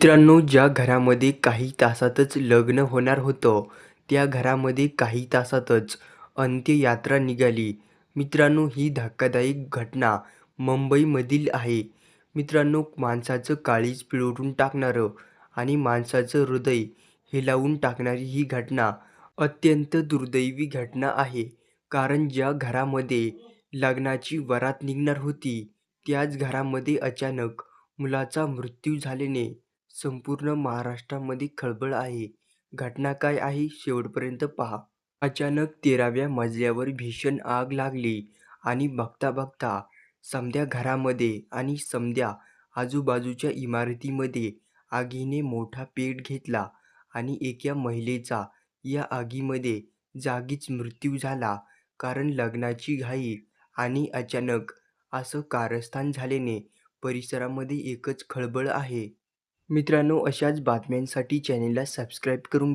मित्रांनो, ज्या घरामध्ये काही तासातच लग्न होणार होतं, त्या घरामध्ये काही तासातच अंत्ययात्रा निघाली. मित्रांनो, ही धक्कादायक घटना मुंबईमधील आहे. मित्रांनो, माणसाचं काळीज पिळवून टाकणारं आणि माणसाचं हृदय हेलावून टाकणारी ही घटना अत्यंत दुर्दैवी घटना आहे. कारण ज्या घरामध्ये लग्नाची वरात निघणार होती, त्याच घरामध्ये अचानक मुलाचा मृत्यू झाल्याने संपूर्ण महाराष्ट्रामध्ये खळबळ आहे. घटना काय आहे शेवटपर्यंत पहा. अचानक 13व्या मजल्यावर भीषण आग लागली आणि बघता बघता समद्या घरामध्ये आणि समद्या आजूबाजूच्या इमारतीमध्ये आगीने मोठा पेट घेतला आणि एका महिलेचा या आगीमध्ये जागीच मृत्यू झाला. कारण लग्नाची घाई आणि अचानक असं कारस्थान झाल्याने परिसरामध्ये एकच खळबळ आहे. मित्रांनो, अशाच बातम्यांसाठी चॅनेलला सबस्क्राईब करून